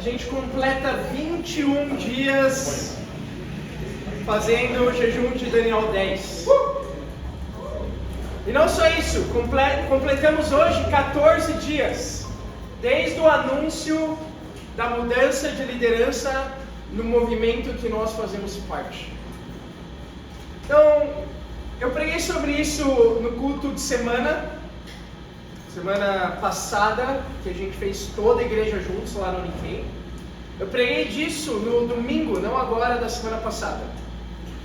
gente completa 21 dias fazendo o jejum de Daniel 10. E não só isso, completamos hoje 14 dias, desde o anúncio da mudança de liderança no movimento que nós fazemos parte. Então, eu preguei sobre isso no culto de semana passada, que a gente fez toda a igreja juntos lá no Nikkei. Eu preguei disso no domingo, não agora, da semana passada.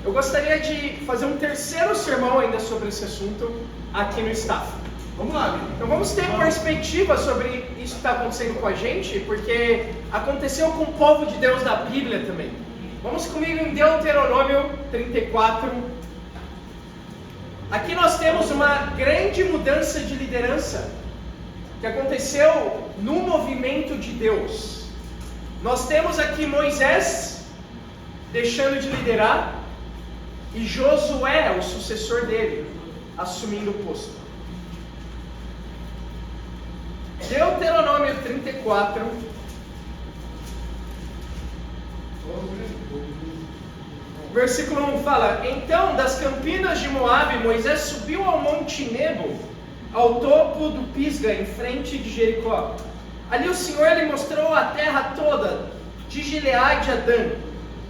Eu gostaria de fazer um terceiro sermão ainda sobre esse assunto aqui no staff. Vamos lá, amigo. Então vamos ter perspectiva sobre isso que está acontecendo com a gente, porque aconteceu com o povo de Deus da Bíblia também. Vamos comigo em Deuteronômio 34. Aqui nós temos uma grande mudança de liderança que aconteceu no movimento de Deus. Nós temos aqui Moisés deixando de liderar e Josué, o sucessor dele, assumindo o posto. Deuteronômio 34. Versículo 1 fala: Então das campinas de Moabe, Moisés subiu ao monte Nebo, ao topo do Pisga, em frente de Jericó. Ali o Senhor lhe mostrou a terra toda, de Gileade a Dan,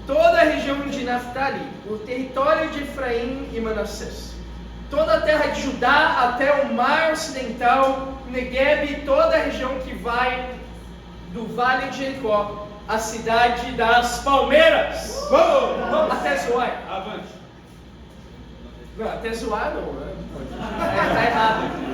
toda a região de Naftali, o território de Efraim e Manassés, toda a terra de Judá até o mar ocidental, Negueb e toda a região que vai do vale de Jericó, a cidade das palmeiras. Vamos até Zoar. Avante. Não, até Zoar não, né? Está errado.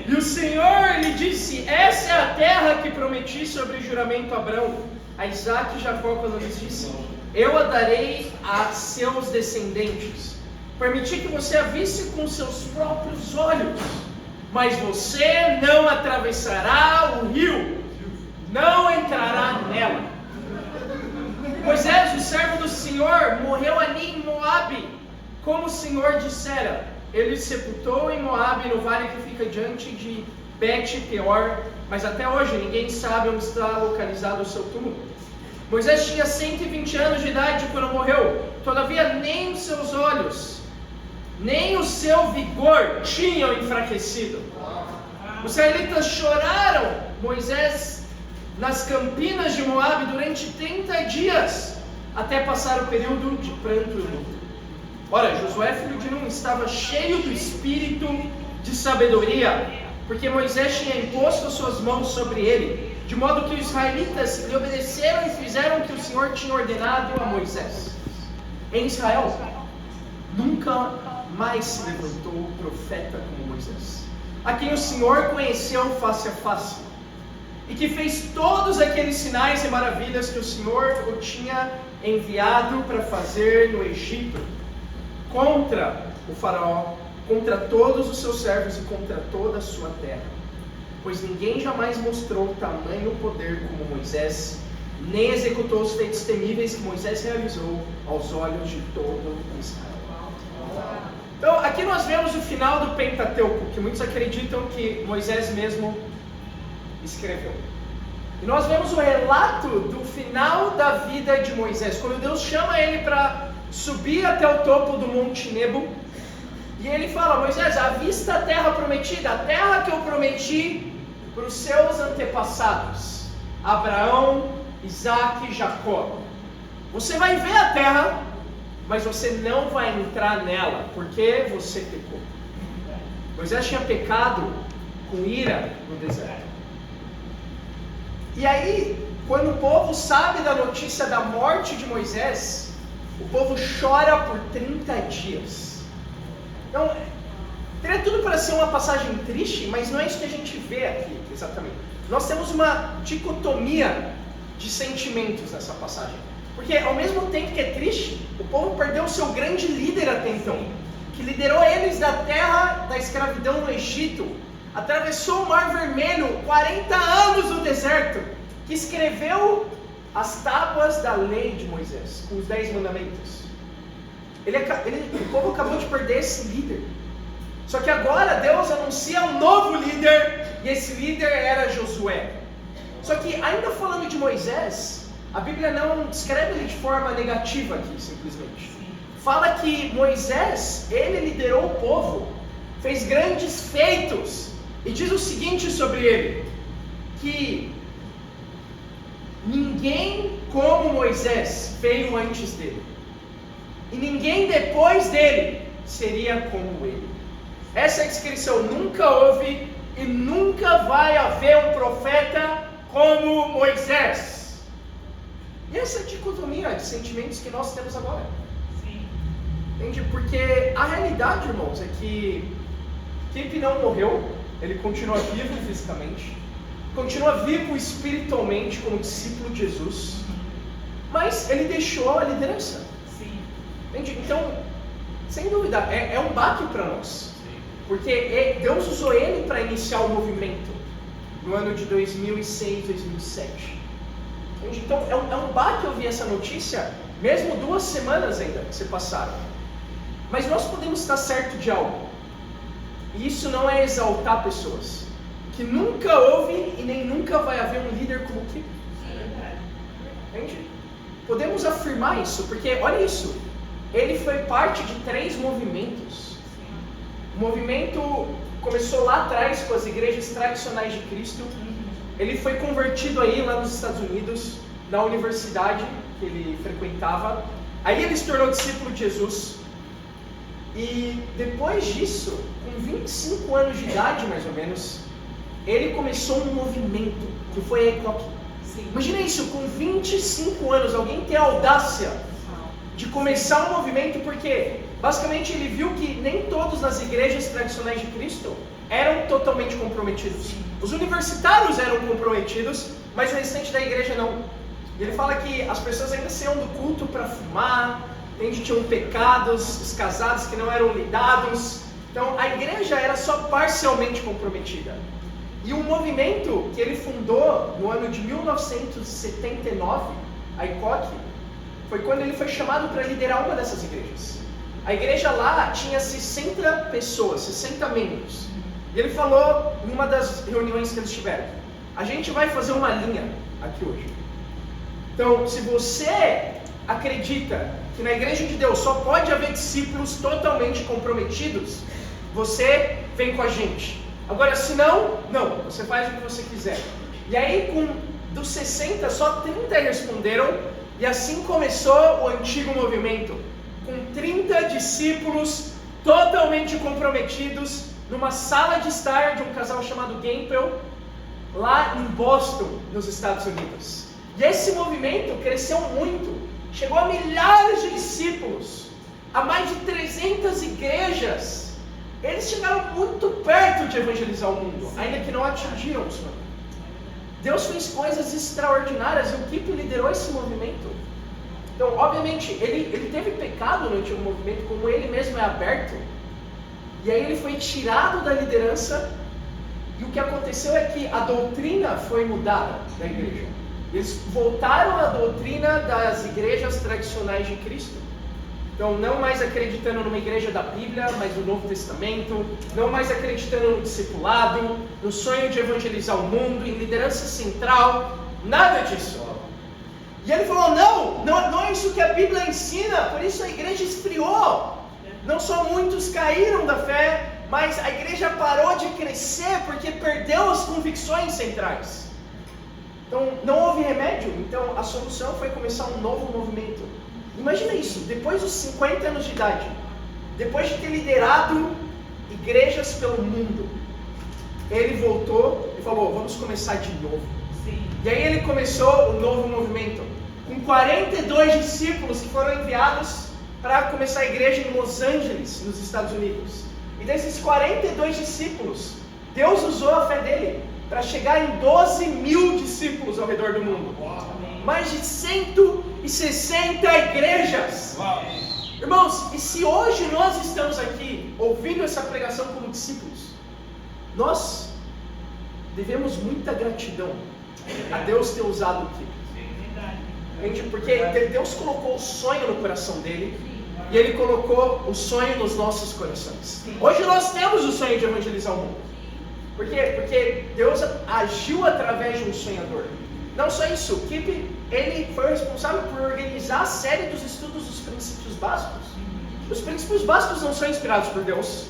E o Senhor lhe disse: Essa é a terra que prometi sobre juramento a Abraão, a Isaac e Jacó, quando lhes disse: Eu a darei a seus descendentes. Permiti que você a visse com seus próprios olhos, mas você não atravessará o rio, não entrará nela. Moisés, o servo do Senhor, morreu ali em Moabe, como o Senhor dissera. Ele sepultou em Moabe, no vale que fica diante de Bet-peor, mas até hoje ninguém sabe onde está localizado o seu túmulo. Moisés tinha 120 anos de idade quando morreu, todavia nem os seus olhos, nem o seu vigor tinham enfraquecido. Os israelitas choraram Moisés nas campinas de Moabe durante 30 dias, até passar o período de pranto e luto. Ora, Josué, filho de Nun, estava cheio do espírito de sabedoria, porque Moisés tinha imposto as suas mãos sobre ele, de modo que os israelitas lhe obedeceram e fizeram o que o Senhor tinha ordenado a Moisés. Em Israel, nunca mais se levantou profeta como Moisés, a quem o Senhor conheceu face a face, e que fez todos aqueles sinais e maravilhas que o Senhor o tinha enviado para fazer no Egito, contra o faraó, contra todos os seus servos e contra toda a sua terra. Pois ninguém jamais mostrou tamanho poder como Moisés, nem executou os feitos temíveis que Moisés realizou aos olhos de todo Israel. Então, aqui nós vemos o final do Pentateuco, que muitos acreditam que Moisés mesmo escreveu. E nós vemos o relato do final da vida de Moisés, quando Deus chama ele para subir até o topo do Monte Nebo, e ele fala: Moisés, avista a terra prometida, a terra que eu prometi para os seus antepassados, Abraão, Isaac e Jacó. Você vai ver a terra, mas você não vai entrar nela, porque você pecou. Moisés tinha pecado com ira no deserto. E aí, quando o povo sabe da notícia da morte de Moisés, o povo chora por 30 dias. Então, teria tudo para ser uma passagem triste, mas não é isso que a gente vê aqui, exatamente. Nós temos uma dicotomia de sentimentos nessa passagem. Porque ao mesmo tempo que é triste, o povo perdeu o seu grande líder até então, que liderou eles da terra da escravidão no Egito, atravessou o Mar Vermelho, 40 anos no deserto, que escreveu as tábuas da lei de Moisés, com os 10 mandamentos. O povo acabou de perder esse líder. Só que agora Deus anuncia um novo líder, e esse líder era Josué. Só que ainda falando de Moisés, a Bíblia não descreve ele de forma negativa aqui, simplesmente. Fala que Moisés, ele liderou o povo, fez grandes feitos, e diz o seguinte sobre ele, que ninguém como Moisés veio antes dele, e ninguém depois dele seria como ele. Essa é a descrição, nunca houve e nunca vai haver um profeta como Moisés. E essa é a dicotomia de sentimentos que nós temos agora. Sim. Entende? Porque a realidade, irmãos, é que Kip não morreu, ele continua vivo fisicamente, continua vivo espiritualmente como discípulo de Jesus, mas ele deixou a liderança. Sim. Entende? Então, sem dúvida, é um baque para nós. Porque Deus usou ele para iniciar o movimento no ano de 2006, 2007. Entende? Então é um baque ouvir essa notícia, mesmo 2 semanas ainda que se passaram. Mas nós podemos estar certo de algo. E isso não é exaltar pessoas. Que nunca houve e nem nunca vai haver um líder como Kip. Entende? Podemos afirmar isso, porque olha isso. Ele foi parte de 3 movimentos. O movimento começou lá atrás com as igrejas tradicionais de Cristo. Ele foi convertido aí lá nos Estados Unidos, na universidade que ele frequentava. Aí ele se tornou discípulo de Jesus. E depois disso, com 25 anos de idade mais ou menos, ele começou um movimento, que foi a ECOC. Imagina isso, com 25 anos, alguém ter a audácia de começar um movimento, porque basicamente ele viu que nem todos nas igrejas tradicionais de Cristo eram totalmente comprometidos. Os universitários eram comprometidos, mas o restante da igreja não. E ele fala que as pessoas ainda saíam do culto para fumar, tinham pecados, os casados que não eram lidados. Então a igreja era só parcialmente comprometida. E um movimento que ele fundou no ano de 1979, a ECOC, foi quando ele foi chamado para liderar uma dessas igrejas. A igreja lá tinha 60 pessoas, 60 membros. E ele falou em uma das reuniões que eles tiveram: a gente vai fazer uma linha aqui hoje. Então, se você acredita que na igreja de Deus só pode haver discípulos totalmente comprometidos, você vem com a gente. Agora, se não, você faz o que você quiser. E aí, dos 60, só 30 responderam. E assim começou o antigo movimento, com 30 discípulos totalmente comprometidos, numa sala de estar de um casal chamado Gampel, lá em Boston, nos Estados Unidos. E esse movimento cresceu muito, chegou a milhares de discípulos, a mais de 300 igrejas. Eles chegaram muito perto de evangelizar o mundo, ainda que não atingiram o sonho. Deus fez coisas extraordinárias e o Kip liderou esse movimento. Então, obviamente, ele teve pecado no antigo movimento, como ele mesmo é aberto. E aí ele foi tirado da liderança. E o que aconteceu é que a doutrina foi mudada da igreja. Eles voltaram à doutrina das igrejas tradicionais de Cristo. Então, não mais acreditando numa igreja da Bíblia, mas no Novo Testamento, não mais acreditando no discipulado, no sonho de evangelizar o mundo, em liderança central, nada disso. E ele falou, não é isso que a Bíblia ensina, por isso a igreja esfriou. Não só muitos caíram da fé, mas a igreja parou de crescer porque perdeu as convicções centrais. Então, não houve remédio, então a solução foi começar um novo movimento. Imagina isso, depois dos 50 anos de idade, depois de ter liderado igrejas pelo mundo, ele voltou e falou, vamos começar de novo. Sim. E aí ele começou o novo movimento, com 42 discípulos que foram enviados para começar a igreja em Los Angeles, nos Estados Unidos. E desses 42 discípulos, Deus usou a fé dele para chegar em 12 mil discípulos ao redor do mundo. Mais de 160 igrejas. Irmãos, e se hoje nós estamos aqui ouvindo essa pregação como discípulos, nós devemos muita gratidão a Deus ter usado o Kip. Porque Deus colocou o sonho no coração dele e Ele colocou o sonho nos nossos corações. Hoje nós temos o sonho de evangelizar o mundo. Por quê? Porque Deus agiu através de um sonhador. Não só isso, o Kip, ele foi responsável por organizar a série dos estudos dos princípios básicos. Os princípios básicos não são inspirados por Deus,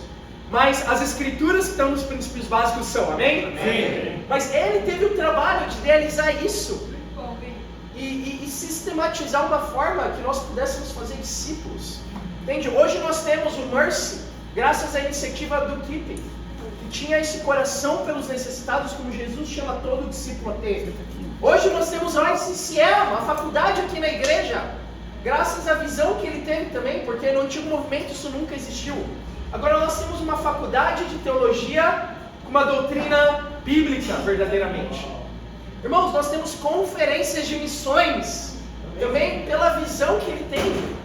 mas as escrituras que estão nos princípios básicos são, amém? Amém. Mas ele teve o trabalho de realizar isso e sistematizar uma forma que nós pudéssemos fazer discípulos. Entende? Hoje nós temos o Mercy, graças à iniciativa do Kip, que tinha esse coração pelos necessitados, como Jesus chama todo discípulo a ter. Hoje nós temos a ICCL, a faculdade aqui na igreja, graças à visão que ele teve também, porque no antigo movimento isso nunca existiu. Agora nós temos uma faculdade de teologia com uma doutrina bíblica, verdadeiramente. Irmãos, nós temos conferências de missões, também pela visão que ele teve.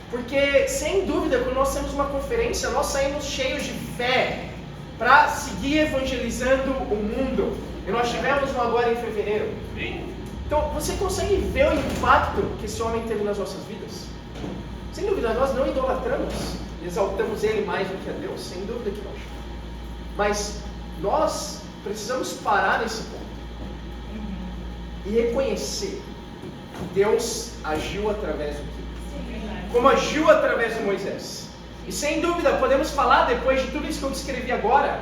Porque, sem dúvida, quando nós temos uma conferência, nós saímos cheios de fé para seguir evangelizando o mundo. E nós tivemos uma agora em fevereiro. Então, você consegue ver o impacto que esse homem teve nas nossas vidas? Sem dúvida, nós não idolatramos, exaltamos ele mais do que a Deus, sem dúvida que não. Mas nós precisamos parar nesse ponto e reconhecer que Deus agiu através do Kip, como agiu através de Moisés. E sem dúvida, podemos falar, depois de tudo isso que eu descrevi agora,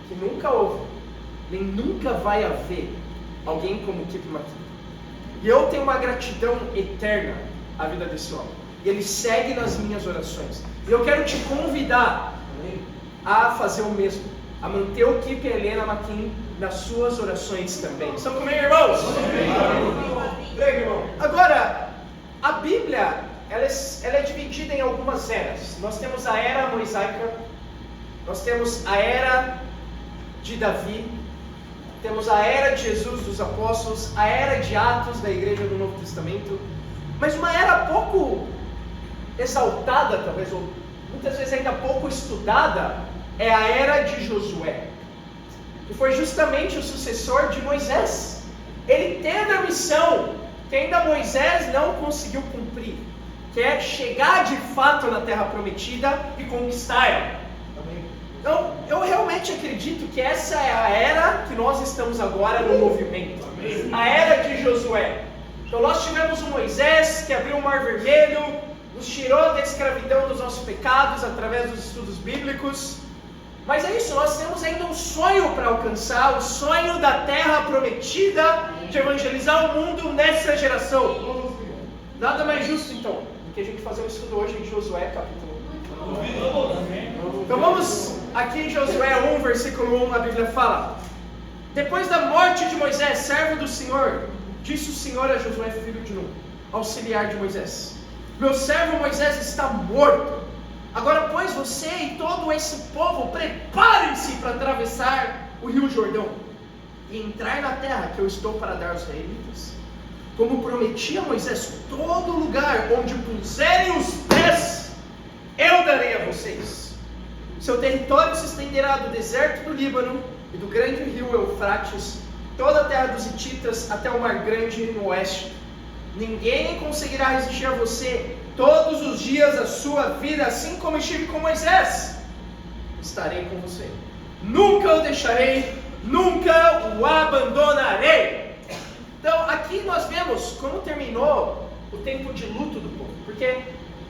que nunca houve, nem nunca vai haver alguém como o Kip Makini. E eu tenho uma gratidão eterna à vida desse homem. E ele segue nas minhas orações. E eu quero te convidar a fazer o mesmo, a manter o Kip e a Helena Makini nas suas orações também. Estão comigo, irmãos? Agora, a Bíblia, ela é dividida em algumas eras. Nós temos a era mosaica, nós temos a era de Davi, temos a era de Jesus, dos apóstolos, a era de Atos, da igreja do Novo Testamento. Mas uma era pouco exaltada, talvez, ou muitas vezes ainda pouco estudada, é a era de Josué, que foi justamente o sucessor de Moisés. Ele teve a missão que ainda Moisés não conseguiu cumprir, que é chegar de fato na terra prometida e conquistar ela. Então, eu realmente acredito que essa é a era que nós estamos agora no movimento. A era de Josué. Então nós tivemos o Moisés que abriu o Mar Vermelho, nos tirou da escravidão dos nossos pecados através dos estudos bíblicos. Mas é isso, nós temos ainda um sonho para alcançar, o sonho da terra prometida, de evangelizar o mundo nessa geração. Nada mais justo então do que a gente fazer um estudo hoje em Josué capítulo 1. Então vamos aqui em Josué 1, versículo 1, a Bíblia fala: depois da morte de Moisés, servo do Senhor, disse o Senhor a Josué, filho de Nun, auxiliar de Moisés: meu servo Moisés está morto. Agora, pois, você e todo esse povo, preparem-se para atravessar o rio Jordão e entrar na terra que eu estou para dar aos israelitas. Como prometi a Moisés, todo lugar onde puserem os pés, eu darei a vocês. Seu território se estenderá do deserto do Líbano e do grande rio Eufrates, toda a terra dos hititas até o mar grande no oeste. Ninguém conseguirá resistir a você todos os dias da sua vida, assim como estive com Moisés. Estarei com você. Nunca o deixarei, nunca o abandonarei. Então, aqui nós vemos como terminou o tempo de luto do povo. Porque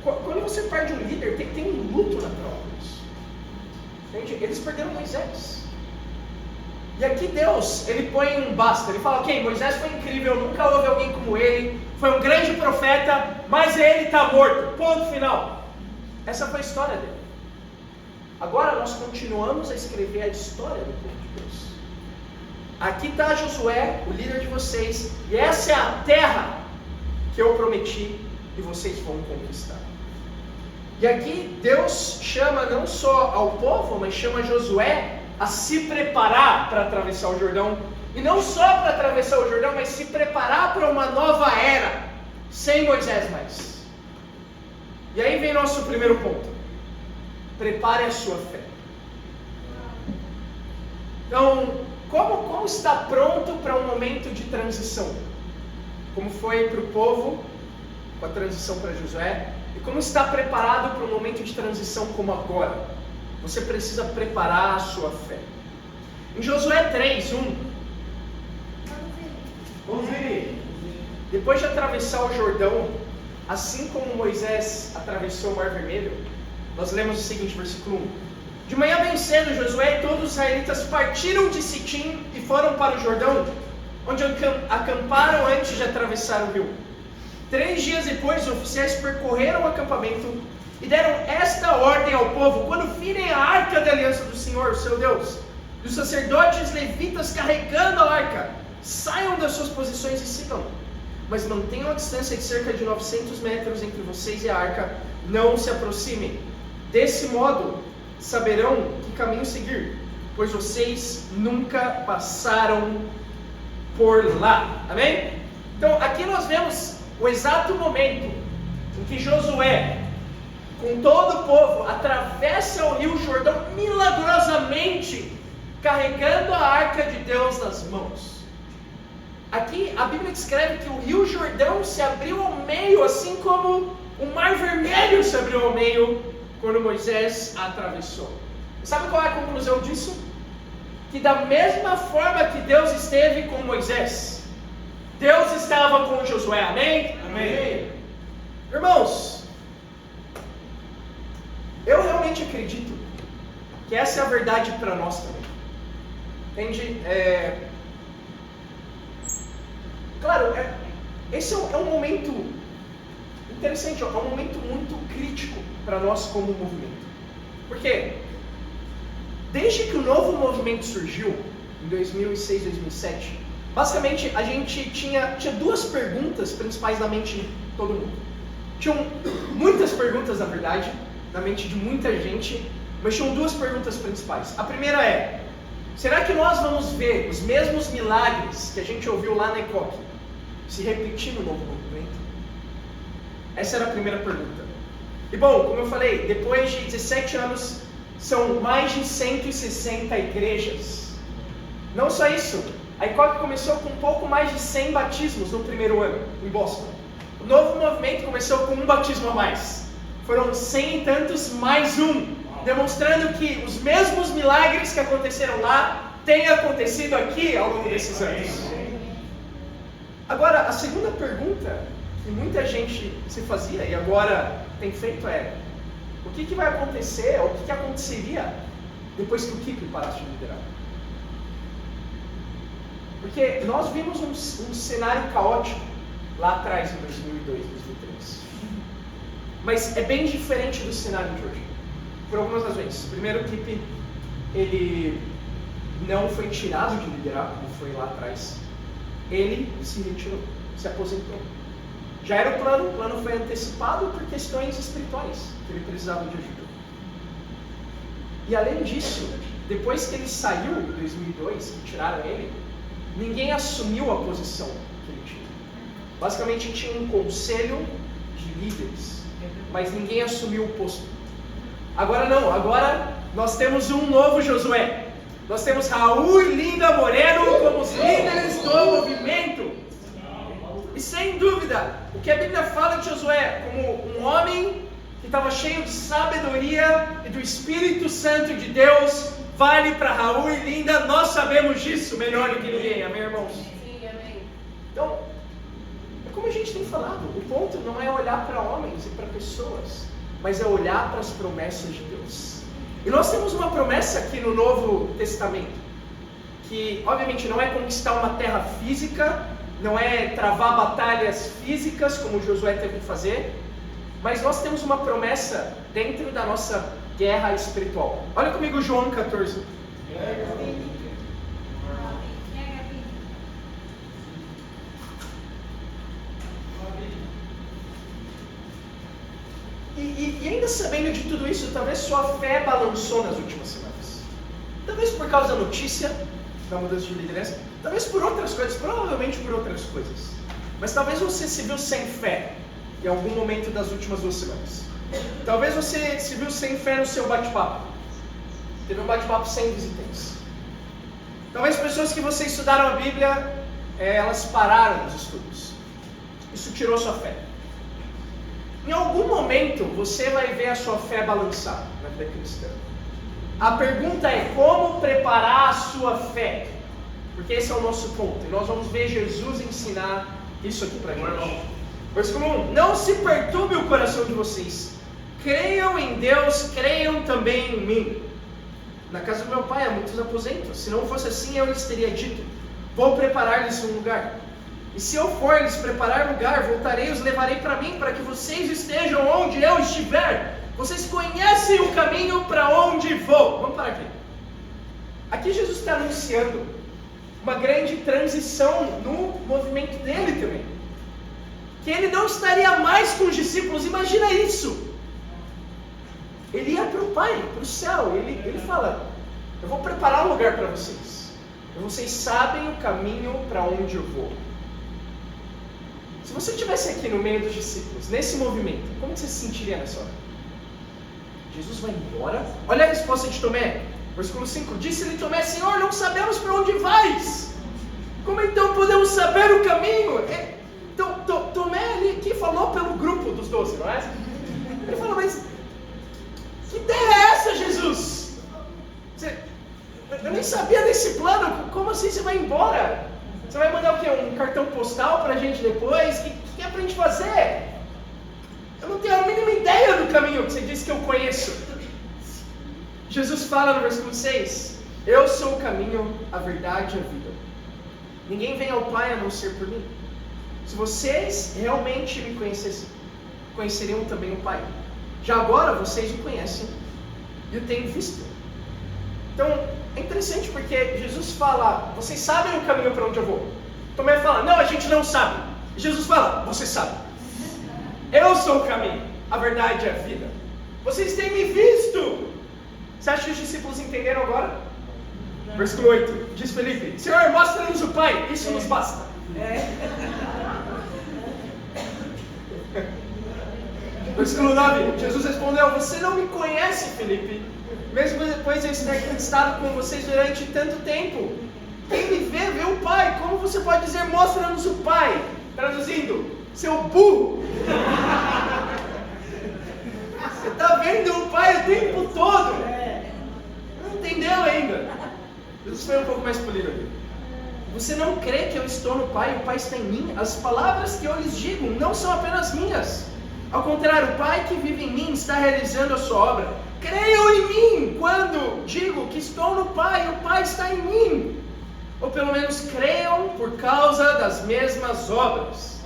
quando você perde um líder, tem que ter um luto na prova. Entende? Eles perderam Moisés. E aqui Deus, ele põe um basta. Ele fala, ok, Moisés foi incrível, nunca houve alguém como ele, foi um grande profeta, mas ele está morto. Ponto final. Essa foi a história dele. Agora nós continuamos a escrever a história do povo de Deus. Aqui está Josué, o líder de vocês, e essa é a terra que eu prometi e vocês vão conquistar. E aqui Deus chama não só ao povo, mas chama Josué a se preparar para atravessar o Jordão. E não só para atravessar o Jordão, mas se preparar para uma nova era, sem Moisés mais. E aí vem nosso primeiro ponto. Prepare a sua fé. Então, como está pronto para um momento de transição? Como foi para o povo, com a transição para Josué, e como está preparado para um momento de transição como agora? Você precisa preparar a sua fé. Em Josué 3:1. Depois de atravessar o Jordão, assim como Moisés atravessou o Mar Vermelho, nós lemos o seguinte, versículo 1. De manhã bem cedo, Josué e todos os israelitas partiram de Sitim e foram para o Jordão, onde acamparam antes de atravessar o rio. 3 dias depois, os oficiais percorreram o acampamento e deram esta ordem ao povo: quando virem a arca da aliança do Senhor, seu Deus, e os sacerdotes levitas carregando a arca, saiam das suas posições e sigam. Mas mantenham a distância de cerca de 900 metros entre vocês e a arca, não se aproximem. Desse modo, saberão que caminho seguir, pois vocês nunca passaram por lá. Amém? Então, aqui nós vemos o exato momento em que Josué, com todo o povo, atravessa o rio Jordão milagrosamente, carregando a arca de Deus nas mãos. Aqui a Bíblia descreve que o rio Jordão se abriu ao meio, assim como o Mar Vermelho se abriu ao meio quando Moisés a atravessou. Sabe qual é a conclusão disso? Que da mesma forma que Deus esteve com Moisés, Deus estava com Josué. Amém? Amém. Irmãos, eu realmente acredito que essa é a verdade para nós também. Entende? Claro, esse é um momento interessante, é um momento muito crítico para nós como movimento. Por quê? Desde que o novo movimento surgiu, em 2006, 2007, basicamente a gente tinha 2 perguntas principais na mente de todo mundo. Tinham muitas perguntas, na verdade, na mente de muita gente, mas tinham 2 perguntas principais. A primeira é: será que nós vamos ver os mesmos milagres que a gente ouviu lá na ECOC se repetir no novo movimento? Essa era a primeira pergunta. E bom, como eu falei, depois de 17 anos, são mais de 160 igrejas. Não só isso, a ECOC começou com um pouco mais de 100 batismos no primeiro ano, em Boston. O novo movimento começou com 1 batismo a mais. Foram 100 e tantos mais 1, demonstrando que os mesmos milagres que aconteceram lá têm acontecido aqui ao longo desses anos. Agora, a segunda pergunta que muita gente se fazia e agora tem feito é: o que vai acontecer, ou o que aconteceria depois que o Kip parasse de liderar? Porque nós vimos um cenário caótico lá atrás, em 2002, 2003. Mas é bem diferente do cenário de hoje, por algumas razões. Primeiro, o Kip, ele não foi tirado de liderar, como foi lá atrás. Ele se retirou, se aposentou. Já era o plano foi antecipado por questões espirituais, que ele precisava de ajuda. E além disso, depois que ele saiu em 2002, que tiraram ele, ninguém assumiu a posição que ele tinha. Basicamente tinha um conselho de líderes, mas ninguém assumiu o posto. Agora não, agora nós temos um novo Josué. Nós temos Raul e Linda Moreno como os líderes do movimento. E sem dúvida, o que a Bíblia fala de Josué como um homem que estava cheio de sabedoria e do Espírito Santo de Deus, vale para Raul e Linda. Nós sabemos disso melhor do que ninguém, amém, irmãos? Sim, amém. Então, é como a gente tem falado, o ponto não é olhar para homens e para pessoas, mas é olhar para as promessas de Deus. E nós temos uma promessa aqui no Novo Testamento, que obviamente não é conquistar uma terra física, não é travar batalhas físicas como Josué teve que fazer, mas nós temos uma promessa dentro da nossa guerra espiritual. Olha comigo João 14. E ainda sabendo de tudo isso, talvez sua fé balançou nas últimas semanas. Talvez por causa da notícia da mudança de liderança, talvez por outras coisas, provavelmente por outras coisas. Mas talvez você se viu sem fé em algum momento das últimas 2 semanas. Talvez você se viu sem fé no seu bate-papo. Teve um bate-papo sem visitantes. Talvez pessoas que você estudaram a Bíblia, elas pararam os estudos. Isso tirou sua fé. Em algum momento você vai ver a sua fé balançar na vida cristã. A pergunta é como preparar a sua fé? Porque esse é o nosso ponto. E nós vamos ver Jesus ensinar isso aqui para gente. Versículo 1. Não se perturbe o coração de vocês. Creiam em Deus, creiam também em mim. Na casa do meu pai há muitos aposentos. Se não fosse assim, eu lhes teria dito: vou preparar-lhes um lugar. E se eu for lhes preparar lugar, voltarei e os levarei para mim, para que vocês estejam onde eu estiver. Vocês conhecem o caminho para onde vou. Vamos parar aqui. Aqui Jesus está anunciando uma grande transição no movimento dele também. Que ele não estaria mais com os discípulos. Imagina isso. Ele ia para o Pai, para o céu. Ele fala: eu vou preparar um lugar para vocês. Vocês sabem o caminho para onde eu vou. Se você estivesse aqui no meio dos discípulos, nesse movimento, como você se sentiria nessa hora? Jesus vai embora? Olha a resposta de Tomé. Versículo 5. Disse-lhe Tomé: Senhor, não sabemos para onde vais. Como então podemos saber o caminho? Tomé ali que falou pelo grupo dos 12, não é? Ele falou: mas que ideia é essa, Jesus? Eu nem sabia desse plano. Como assim você vai embora? Você vai mandar o quê? Um cartão postal pra gente depois? O que é pra gente fazer? Eu não tenho a mínima ideia do caminho que você disse que eu conheço. Jesus fala no versículo 6: eu sou o caminho, a verdade e a vida. Ninguém vem ao Pai a não ser por mim. Se vocês realmente me conhecessem, conheceriam também o Pai. Já agora vocês o conhecem e o têm visto. Então, é interessante porque Jesus fala: vocês sabem o caminho para onde eu vou. Tomé fala: não, a gente não sabe. E Jesus fala: você sabe. Eu sou o caminho, a verdade e a vida. Vocês têm me visto. Você acha que os discípulos entenderam agora? Versículo 8. Diz Felipe: Senhor, mostra-nos o Pai. Isso nos basta. Versículo 9. Jesus respondeu: você não me conhece, Felipe, mesmo depois de eu ter estado com vocês durante tanto tempo. Quem me vê, vê o Pai. Como você pode dizer: mostra-nos o Pai? Traduzindo: seu burro. Você está vendo o Pai o tempo todo. Não entendeu ainda. Jesus foi um pouco mais polido aqui. Você não crê que eu estou no Pai e o Pai está em mim? As palavras que eu lhes digo não são apenas minhas. Ao contrário, o Pai que vive em mim está realizando a sua obra. Creiam em mim quando digo que estou no Pai e o Pai está em mim. Ou pelo menos creiam por causa das mesmas obras.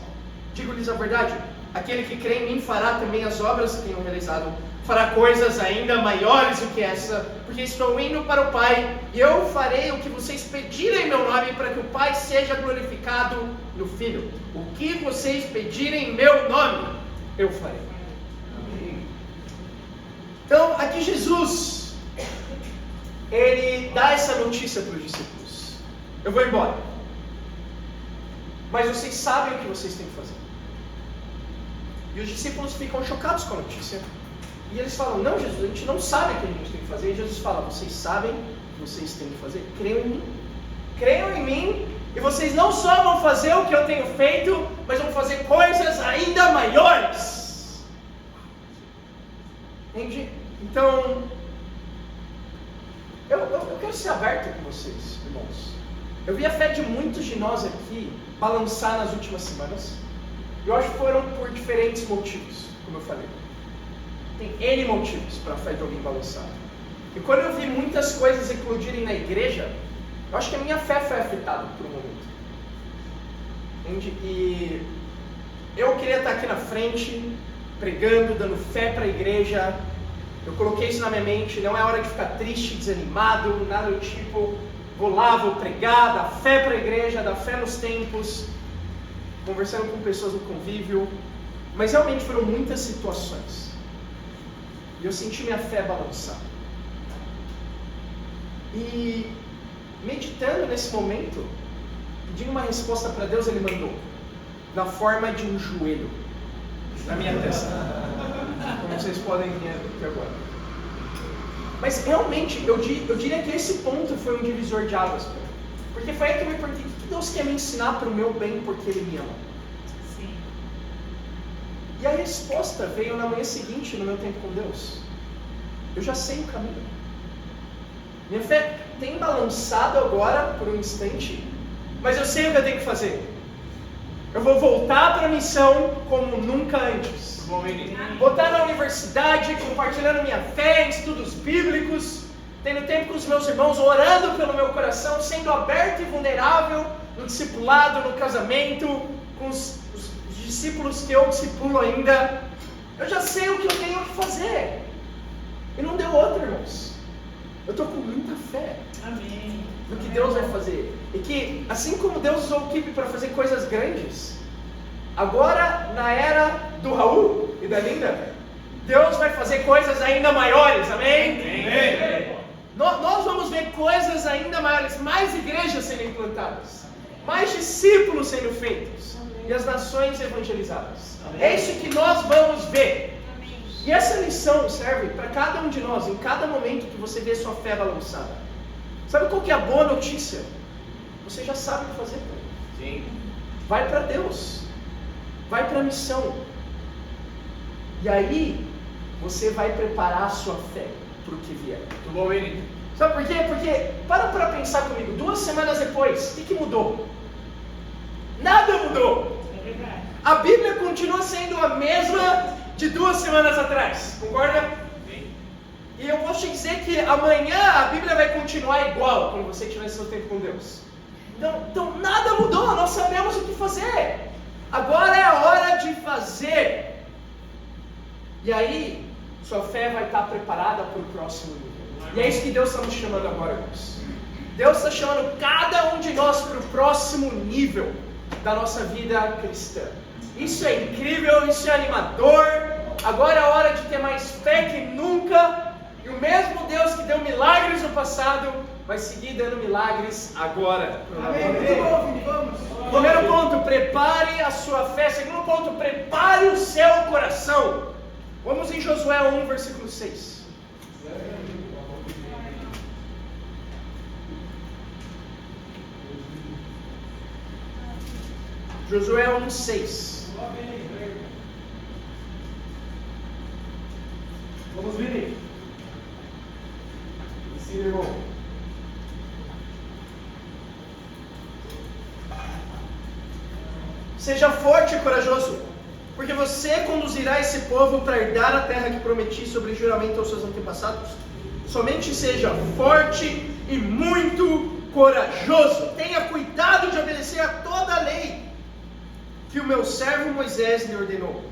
Digo-lhes a verdade: aquele que crê em mim fará também as obras que tenho realizado. Fará coisas ainda maiores do que essa, porque estou indo para o Pai, e eu farei o que vocês pedirem em meu nome, para que o Pai seja glorificado no Filho. O que vocês pedirem em meu nome, eu farei. Então, aqui Jesus, ele dá essa notícia para os discípulos: eu vou embora, mas vocês sabem o que vocês têm que fazer. E os discípulos ficam chocados com a notícia. E eles falam: não, Jesus, a gente não sabe o que a gente tem que fazer. E Jesus fala: vocês sabem o que vocês têm que fazer? Creiam em mim. Creiam em mim, e vocês não só vão fazer o que eu tenho feito, mas vão fazer coisas ainda maiores. Entende? Então, eu quero ser aberto com vocês, irmãos. Eu vi a fé de muitos de nós aqui balançar nas últimas semanas. Eu acho que foram por diferentes motivos, como eu falei. Tem N motivos para a fé de alguém balançar. E quando eu vi muitas coisas eclodirem na igreja, eu acho que a minha fé foi afetada por um momento. Entende? E eu queria estar aqui na frente, pregando, dando fé para a igreja. Eu coloquei isso na minha mente: não é hora de ficar triste, desanimado, nada do tipo. Vou lá, vou pregar, dar fé para a igreja, dar fé nos tempos, conversando com pessoas no convívio. Mas realmente foram muitas situações. E eu senti minha fé balançar. E meditando nesse momento, pedindo uma resposta para Deus, Ele mandou na forma de um joelho na minha testa, como vocês podem ver aqui agora. Mas realmente, eu diria que esse ponto foi um divisor de águas para mim. Porque foi aí que eu me perguntei: o que Deus quer me ensinar para o meu bem, porque Ele me ama? Sim. E a resposta veio na manhã seguinte, no meu tempo com Deus: eu já sei o caminho. Minha fé tem balançado agora por um instante, mas eu sei o que eu tenho que fazer. Eu vou voltar para a missão como nunca antes. Vou estar na universidade, compartilhando minha fé, em estudos bíblicos, tendo tempo com os meus irmãos, orando pelo meu coração, sendo aberto e vulnerável no discipulado, no casamento, com os discípulos que eu discipulo ainda. Eu já sei o que eu tenho que fazer. E não deu outra, irmãos. Eu estou com muita fé. Amém. No que Deus vai fazer. E que, assim como Deus usou o Kipe para fazer coisas grandes, agora, na era do Raul e da Linda, Deus vai fazer coisas ainda maiores. Amém? Amém. Nós vamos ver coisas ainda maiores, mais igrejas sendo implantadas, mais discípulos sendo feitos, e as nações evangelizadas. É isso que nós vamos ver. E essa lição serve para cada um de nós, em cada momento que você vê sua fé balançada. Sabe qual que é a boa notícia? Você já sabe o que fazer. Sim. Vai para Deus. Vai para a missão. E aí, você vai preparar a sua fé para o que vier. Muito bom, Benito. Sabe por quê? Porque, para pensar comigo, 2 semanas depois, o que mudou? Nada mudou. É verdade. A Bíblia continua sendo a mesma de 2 semanas atrás, concorda? Sim. E eu vou te dizer que amanhã a Bíblia vai continuar igual, quando você tiver seu tempo com Deus. Então nada mudou, nós sabemos o que fazer. Agora é a hora de fazer. E aí, sua fé vai estar preparada para o próximo nível. E é isso que Deus está nos chamando agora, irmãos. Deus está chamando cada um de nós para o próximo nível da nossa vida cristã. Isso é incrível, isso é animador. Agora é a hora de ter mais fé que nunca. E o mesmo Deus que deu milagres no passado vai seguir dando milagres agora. Amém. Vamos. Primeiro ponto, prepare a sua fé. Segundo ponto, prepare o seu coração. Vamos em Josué 1, versículo 6. Josué 1, 6. Vamos, Vini. Ensina, irmão. Seja forte e corajoso, porque você conduzirá esse povo para herdar a terra que prometi sobre juramento aos seus antepassados. Somente seja forte e muito corajoso. Tenha cuidado de obedecer a toda a lei que o meu servo Moisés lhe ordenou.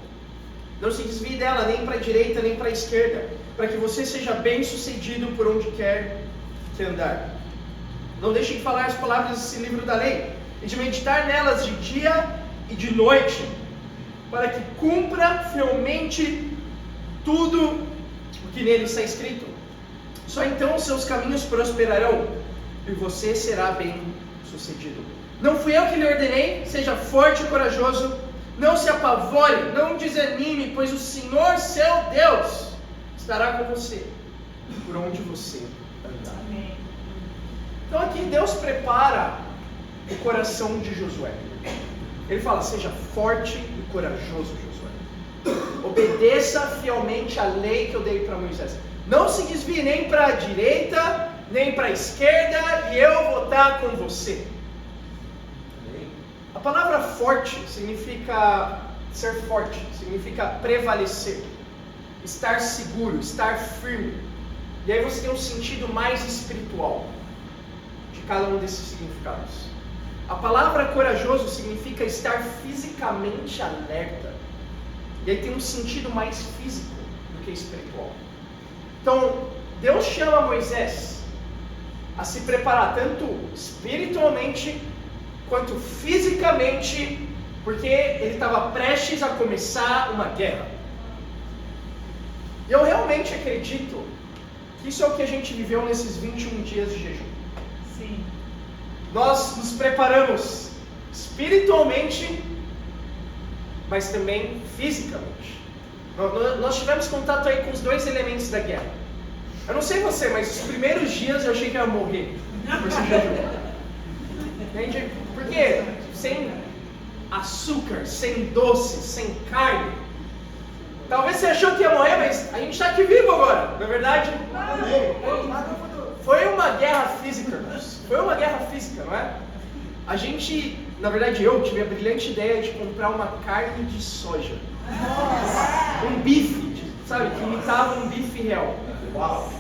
Não se desvie dela nem para a direita nem para a esquerda, para que você seja bem sucedido por onde quer que andar. Não deixe de falar as palavras desse livro da lei e de meditar nelas de dia e de noite, para que cumpra fielmente tudo o que nele está escrito. Só então os seus caminhos prosperarão e você será bem sucedido. Não fui eu que lhe ordenei? Seja forte e corajoso. Não se apavore, não desanime, pois o Senhor seu Deus estará com você por onde você andar. Amém. Então aqui Deus prepara o coração de Josué. Ele fala, seja forte e corajoso, Josué. Obedeça fielmente a lei que eu dei para Moisés. Não se desvie nem para a direita, nem para a esquerda, e eu vou estar com você. A palavra forte significa ser forte, significa prevalecer, estar seguro, estar firme. E aí você tem um sentido mais espiritual de cada um desses significados. A palavra corajoso significa estar fisicamente alerta. E aí tem um sentido mais físico do que espiritual. Então, Deus chama Moisés a se preparar tanto espiritualmente quanto fisicamente, porque ele estava prestes a começar uma guerra. E eu realmente acredito que isso é o que a gente viveu nesses 21 dias de jejum. Sim. Nós nos preparamos espiritualmente, mas também fisicamente. Nós tivemos contato aí com os 2 elementos da guerra. Eu não sei você, mas os primeiros dias eu achei que eu ia morrer por esse jejum. Entende? Porque sem açúcar, sem doce, sem carne. Talvez você achou que ia morrer, mas a gente está aqui vivo agora, não é verdade? Foi uma guerra física, irmãos. Foi uma guerra física, não é? A gente, na verdade eu tive a brilhante ideia de comprar uma carne de soja. Um bife, sabe, que imitava um bife real. Uau!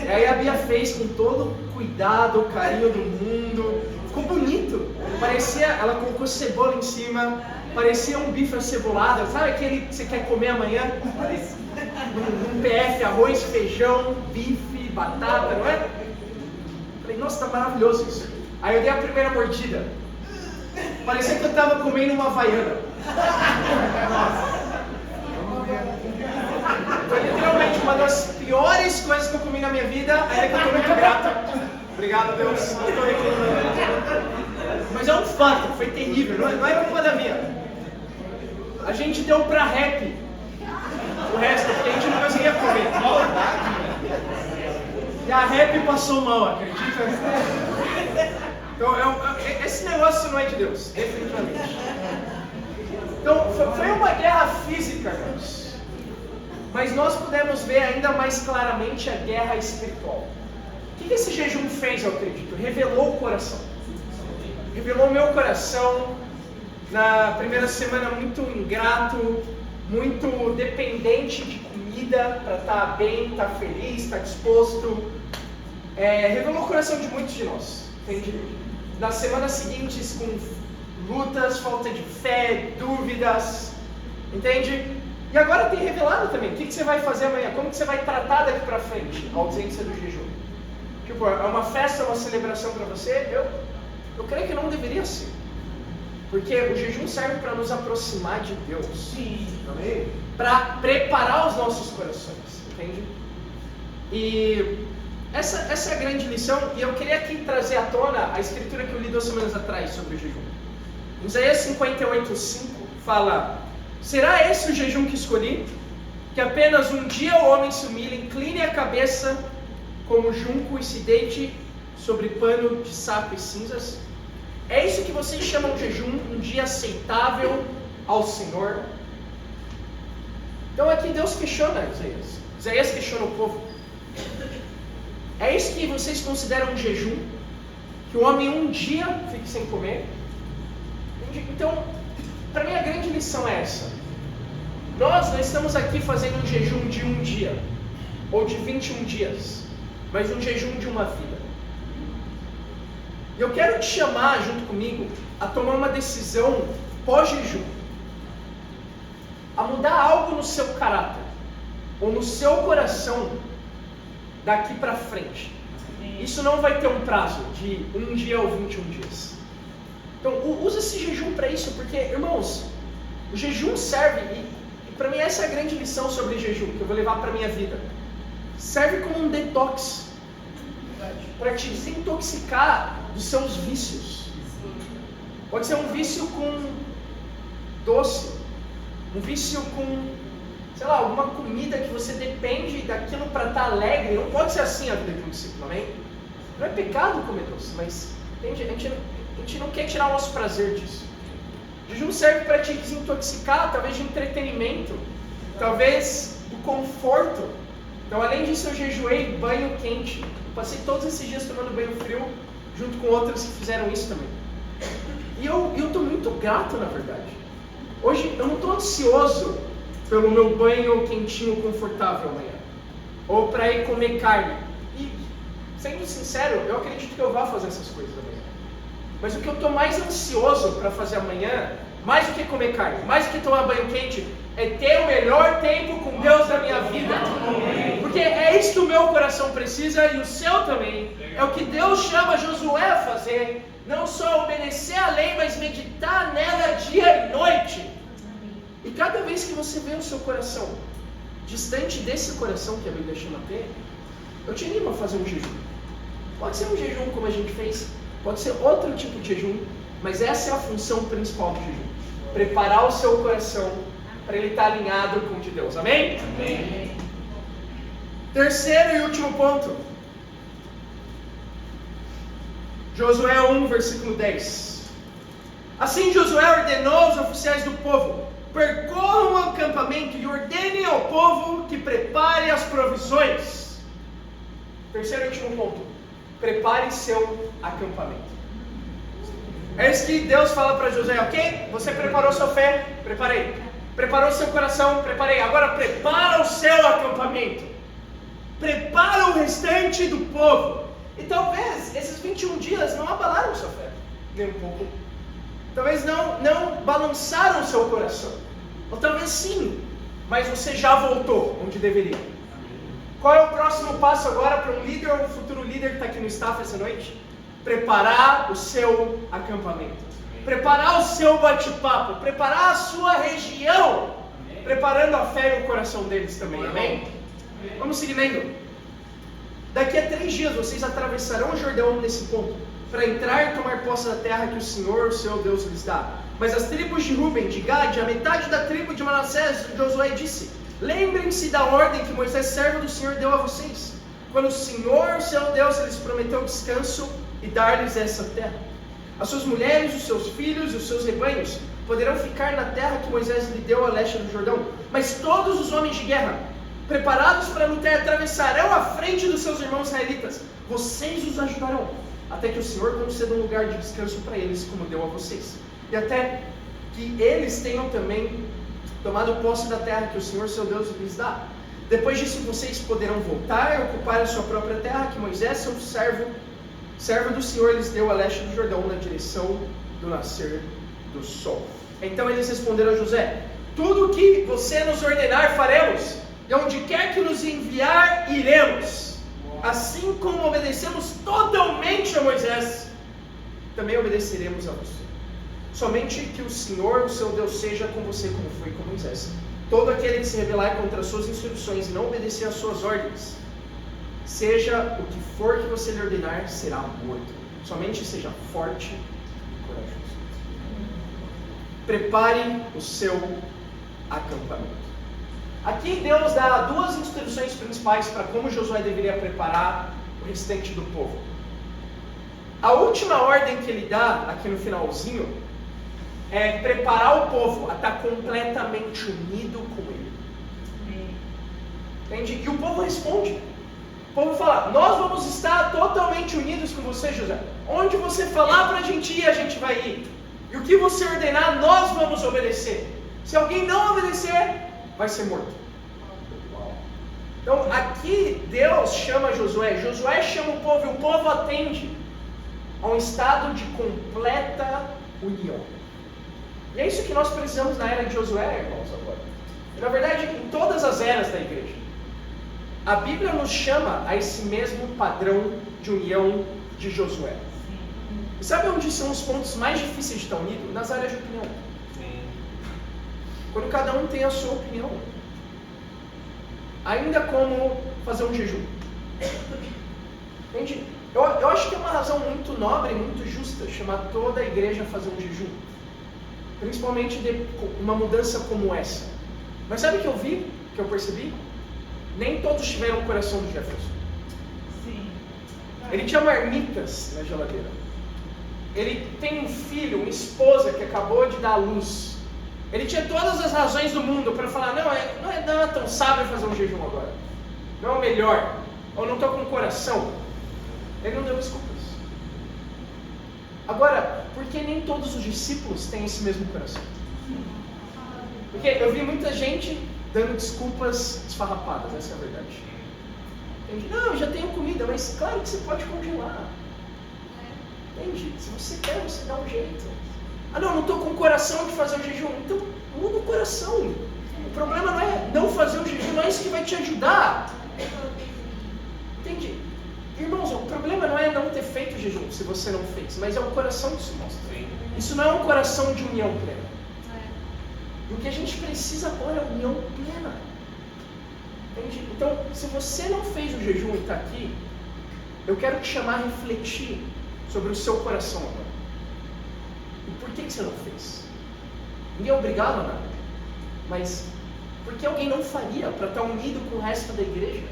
E aí a Bia fez com todo o cuidado, o carinho do mundo. Ficou bonito. Parecia, ela colocou cebola em cima, parecia um bife acebolado. Sabe aquele que você quer comer amanhã? Um PF, arroz, feijão, bife, batata, não é? Falei, nossa, tá maravilhoso isso. Aí eu dei a primeira mordida. Parecia que eu tava comendo uma havaiana. Foi literalmente uma das piores coisas que eu comi na minha vida, ainda que eu tô muito grato. Obrigado, Deus. Não tô reclamando. Mas é um fato, foi terrível, não é culpa da minha. A gente deu pra rap o resto, porque a gente não conseguia comer. E a rap passou mal, acredita? Então, esse negócio não é de Deus, definitivamente. Então, foi uma guerra física, irmãos. Mas nós pudemos ver ainda mais claramente a guerra espiritual. O que esse jejum fez, eu acredito? Revelou o coração. Revelou o meu coração na primeira semana muito ingrato, muito dependente de comida para estar bem, estar feliz, estar disposto. Revelou o coração de muitos de nós, entende? Nas semanas seguintes com lutas, falta de fé, dúvidas, entende? E agora tem revelado também, o que você vai fazer amanhã, como que você vai tratar daqui para frente a ausência do jejum. Tipo, é uma festa, uma celebração para você? Eu creio que não deveria ser. Porque o jejum serve para nos aproximar de Deus. Sim. Amém? Para preparar os nossos corações, entende? E essa é a grande lição, e eu queria aqui trazer à tona a escritura que eu li 2 semanas atrás sobre o jejum. Em Isaías 58:5 fala: será esse o jejum que escolhi? Que apenas um dia o homem se humilhe, incline a cabeça como junco e se deite sobre pano de saco e cinzas? É isso que vocês chamam de jejum, um dia aceitável ao Senhor? Então aqui Deus questiona Isaías. Isaías questiona o povo. É isso que vocês consideram um jejum? Que o homem um dia fique sem comer? Então, para mim a grande lição é essa. Nós não estamos aqui fazendo um jejum de um dia, ou de 21 dias, mas um jejum de uma vida. E eu quero te chamar junto comigo a tomar uma decisão pós-jejum, a mudar algo no seu caráter, ou no seu coração, daqui para frente. Isso não vai ter um prazo de um dia ou 21 dias. Então, usa esse jejum para isso, porque, irmãos, o jejum serve, e para mim essa é a grande lição sobre jejum, que eu vou levar para a minha vida. Serve como um detox, para te desintoxicar dos seus vícios. Pode ser um vício com doce, um vício com, sei lá, alguma comida que você depende daquilo para estar alegre. Não pode ser assim a vida de um discípulo, amém? Não é pecado comer doce, mas entende? A gente não quer tirar o nosso prazer disso. O jejum serve para te desintoxicar, talvez de entretenimento, talvez do conforto. Então, além disso, eu jejuei banho quente. Eu passei todos esses dias tomando banho frio, junto com outros que fizeram isso também. E eu estou muito grato, na verdade. Hoje, eu não estou ansioso pelo meu banho quentinho, confortável amanhã, ou para ir comer carne. E, sendo sincero, eu acredito que eu vá fazer essas coisas amanhã. Mas o que eu estou mais ansioso para fazer amanhã, mais do que comer carne, mais do que tomar banho quente, é ter o melhor tempo com Deus na minha vida. Porque é isso que o meu coração precisa e o seu também. É o que Deus chama Josué a fazer. Não só obedecer a lei, mas meditar nela dia e noite. E cada vez que você vê o seu coração distante desse coração que a Bíblia chama a ter, eu te animo a fazer um jejum. Pode ser um jejum como a gente fez, pode ser outro tipo de jejum, mas essa é a função principal do jejum. Preparar o seu coração para ele estar alinhado com o de Deus. Amém? Amém. Terceiro e último ponto. Josué 1, versículo 10. Assim Josué ordenou aos oficiais do povo: percorram o acampamento e ordenem ao povo que prepare as provisões. Terceiro e último ponto. Prepare seu acampamento. É isso que Deus fala para Josué, ok? Você preparou sua fé? Preparei. Preparou seu coração? Preparei. Agora prepara o seu acampamento. Prepara o restante do povo. E talvez esses 21 dias não abalaram sua fé, nem um pouco. Talvez não balançaram o seu coração. Ou talvez sim, mas você já voltou onde deveria. Qual é o próximo passo agora para um líder ou um futuro líder que está aqui no staff essa noite? Preparar o seu acampamento. Preparar o seu bate-papo. Preparar a sua região. Preparando a fé e o coração deles também. Amém? Vamos seguir lendo. Daqui a 3 dias vocês atravessarão o Jordão nesse ponto, para entrar e tomar posse da terra que o Senhor, o seu Deus, lhes dá. Mas as tribos de Ruben, de Gade, a metade da tribo de Manassés, Josué disse: lembrem-se da ordem que Moisés, servo do Senhor, deu a vocês, quando o Senhor, o seu Deus, lhes prometeu descanso e dar-lhes essa terra. As suas mulheres, os seus filhos e os seus rebanhos poderão ficar na terra que Moisés lhe deu a leste do Jordão, mas todos os homens de guerra, preparados para lutar, atravessarão a frente dos seus irmãos israelitas. Vocês os ajudarão, até que o Senhor conceda um lugar de descanso para eles, como deu a vocês. E até que eles tenham também tomado posse da terra que o Senhor, seu Deus, lhes dá. Depois disso, vocês poderão voltar e ocupar a sua própria terra, que Moisés, seu servo do Senhor, lhes deu a leste do Jordão, na direção do nascer do sol. Então eles responderam a Josué: tudo o que você nos ordenar faremos, e onde quer que nos enviar, iremos. Assim como obedecemos totalmente a Moisés, também obedeceremos a você. Somente que o Senhor, o seu Deus, seja com você como foi com Moisés. Todo aquele que se rebelar contra as suas instruções e não obedecer às suas ordens, seja o que for que você lhe ordenar, será morto. Somente seja forte e corajoso. Prepare o seu acampamento. Aqui Deus dá 2 instruções principais para como Josué deveria preparar o restante do povo. A última ordem que ele dá, aqui no finalzinho, é preparar o povo a estar completamente unido com ele. Entende? E o povo responde. O povo fala: nós vamos estar totalmente unidos com você, Josué. Onde você falar para a gente ir, a gente vai ir. E o que você ordenar, nós vamos obedecer. Se alguém não obedecer, vai ser morto. Então aqui Deus chama Josué chama o povo, e o povo atende a um estado de completa união. E é isso que nós precisamos na era de Josué, irmãos, agora. E, na verdade, em todas as eras da igreja, a Bíblia nos chama a esse mesmo padrão de união de Josué. E sabe onde são os pontos mais difíceis de estar unido? Nas áreas de opinião. Quando cada um tem a sua opinião. Ainda como fazer um jejum. Entende? Eu acho que é uma razão muito nobre e muito justa chamar toda a igreja a fazer um jejum. Principalmente de uma mudança como essa. Mas sabe o que eu vi? Que eu percebi? Nem todos tiveram o coração do Jefferson. Sim. Ele tinha marmitas na geladeira. Ele tem um filho, uma esposa que acabou de dar à luz. Ele tinha todas as razões do mundo para falar: não é tão sábio fazer um jejum agora. Não é o melhor. Ou não estou com o coração. Ele não deu desculpas. Agora, por que nem todos os discípulos têm esse mesmo coração? Porque eu vi muita gente dando desculpas esfarrapadas, essa é a verdade. Entende? Não, eu já tenho comida, mas claro que você pode congelar. Entende? Se você quer, você dá um jeito. Ah não estou com o coração de fazer o jejum. Então muda o coração. O problema não é não fazer o jejum, não é isso que vai te ajudar. Entende? Irmãos, o problema não é não ter feito o jejum, se você não fez, mas é o coração que se mostra. Isso não é um coração de união plena. E o que a gente precisa agora é união plena. Entende? Então, se você não fez o jejum e está aqui, eu quero te chamar a refletir sobre o seu coração agora. E por que você não fez? Ninguém é obrigado a nada. Mas por que alguém não faria para estar unido com o resto da igreja?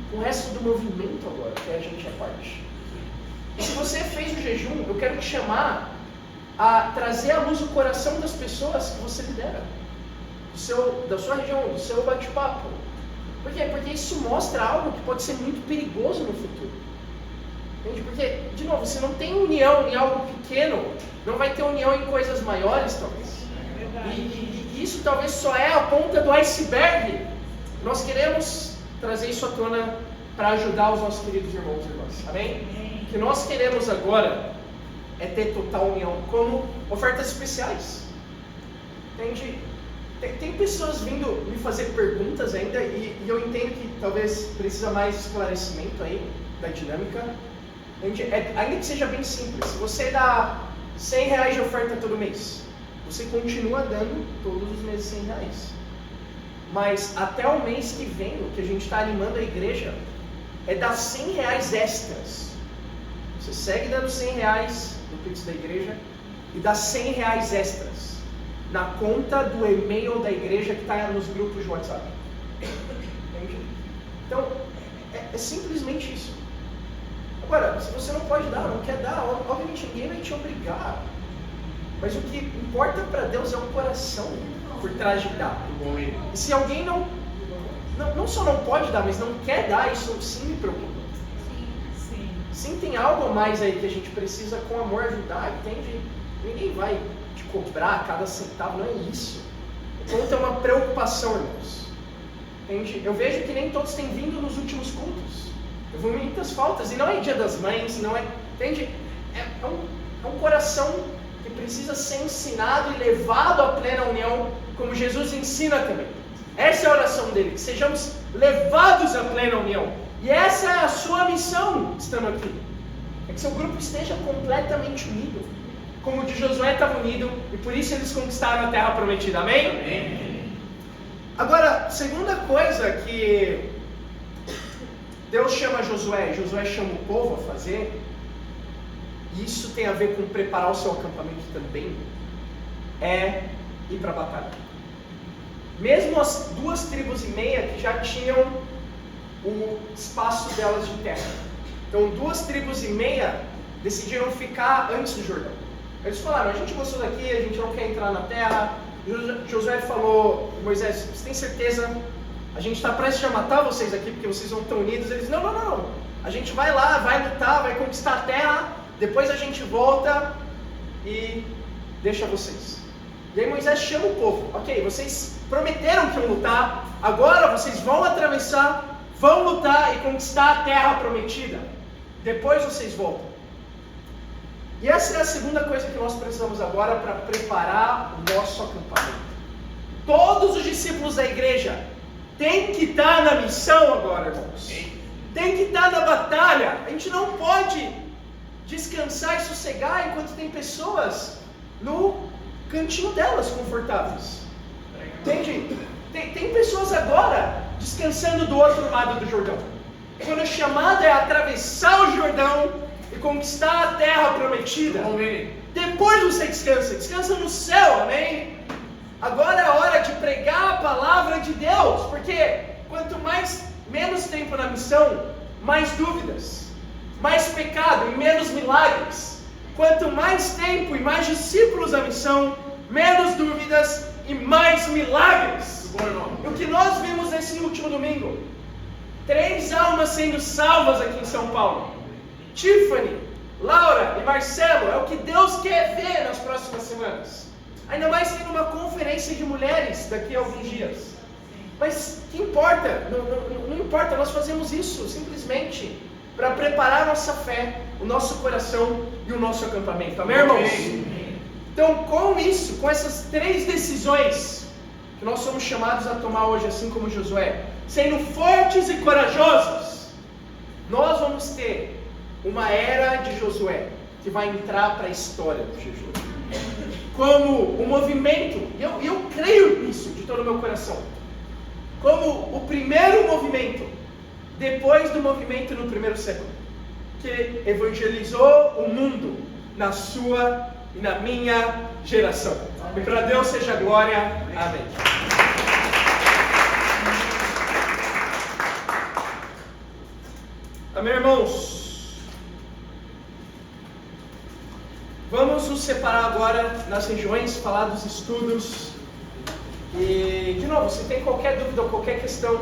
Com o resto do movimento agora, que a gente é parte. E se você fez o jejum, eu quero te chamar a trazer à luz o coração das pessoas que você lidera. Da sua região, do seu bate-papo. Por quê? Porque isso mostra algo que pode ser muito perigoso no futuro. Entende? Porque, de novo, se não tem união em algo pequeno, não vai ter união em coisas maiores, talvez. E isso talvez só é a ponta do iceberg. Nós queremos trazer isso à tona para ajudar os nossos queridos irmãos e irmãs. Amém? O que nós queremos agora é ter total união, como ofertas especiais. Entende? Tem pessoas vindo me fazer perguntas ainda e eu entendo que talvez precisa mais esclarecimento aí da dinâmica. Ainda que seja bem simples, se você dá R$100 de oferta todo mês, você continua dando todos os meses R$100. Mas até o mês que vem, o que a gente está animando a igreja é dar R$100 extras. Você segue dando R$100 no Pix da igreja e dá R$100 extras na conta do e-mail da igreja que está nos grupos de WhatsApp. Entende? Então, é simplesmente isso. Agora, se você não pode dar, não quer dar, obviamente ninguém vai te obrigar. Mas o que importa para Deus é o coração por trás de dar. E se alguém não só não pode dar, mas não quer dar, isso sim me preocupa. Sim, tem algo a mais aí que a gente precisa com amor ajudar, entende? Ninguém vai te cobrar cada centavo, não é isso. O ponto é uma preocupação, irmãos. Entende? Eu vejo que nem todos têm vindo nos últimos cultos. Eu vou muitas faltas, e não é Dia das Mães, não é... Entende? É um coração que precisa ser ensinado e levado à plena união, como Jesus ensina também. Essa é a oração dele, que sejamos levados à plena união. E essa é a sua missão, estando aqui. É que seu grupo esteja completamente unido, como o de Josué estava unido, e por isso eles conquistaram a terra prometida. Amém? Amém. Agora, segunda coisa que Deus chama Josué chama o povo a fazer, e isso tem a ver com preparar o seu acampamento também, é ir para a batalha. Mesmo as 2,5 tribos que já tinham o espaço delas de terra. Então 2,5 tribos decidiram ficar antes do Jordão. Eles falaram, a gente gostou daqui, a gente não quer entrar na terra. Josué falou, Moisés, você tem certeza? A gente está prestes a matar vocês aqui porque vocês não estão unidos. Eles, não. A gente vai lá, vai lutar, vai conquistar a terra. Depois a gente volta e deixa vocês. E aí Moisés chama o povo. Ok, vocês prometeram que iam lutar. Agora vocês vão atravessar, vão lutar e conquistar a terra prometida. Depois vocês voltam. E essa é a segunda coisa que nós precisamos agora para preparar o nosso acampamento. Todos os discípulos da igreja têm que estar na missão agora, irmãos. Tem que estar na batalha. A gente não pode descansar e sossegar enquanto tem pessoas no cantinho delas confortáveis. Entende? Tem pessoas agora descansando do outro lado do Jordão. Quando a chamada é atravessar o Jordão e conquistar a terra prometida, depois você descansa no céu, amém? Agora é a hora de pregar a palavra de Deus, porque quanto menos tempo na missão, mais dúvidas, mais pecado e menos milagres. Quanto mais tempo e mais discípulos na missão, menos dúvidas e mais milagres. O que nós vimos nesse último domingo? 3 almas sendo salvas aqui em São Paulo. Tiffany, Laura e Marcelo, é o que Deus quer ver nas próximas semanas. Ainda mais tendo uma conferência de mulheres daqui a alguns dias. Mas que importa? Não importa, nós fazemos isso simplesmente para preparar a nossa fé, o nosso coração e o nosso acampamento. Amém, irmãos? Então, com isso, com essas 3 decisões que nós somos chamados a tomar hoje, assim como Josué, sendo fortes e corajosos, nós vamos ter uma era de Josué que vai entrar para a história do jejum. Como o movimento, e eu creio nisso de todo o meu coração, como o primeiro movimento, depois do movimento no primeiro século, que evangelizou o mundo na sua e na minha geração. E para Deus seja a glória. Amém. Amém, irmãos? Vamos nos separar agora nas regiões, falar dos estudos. E, de novo, se tem qualquer dúvida ou qualquer questão,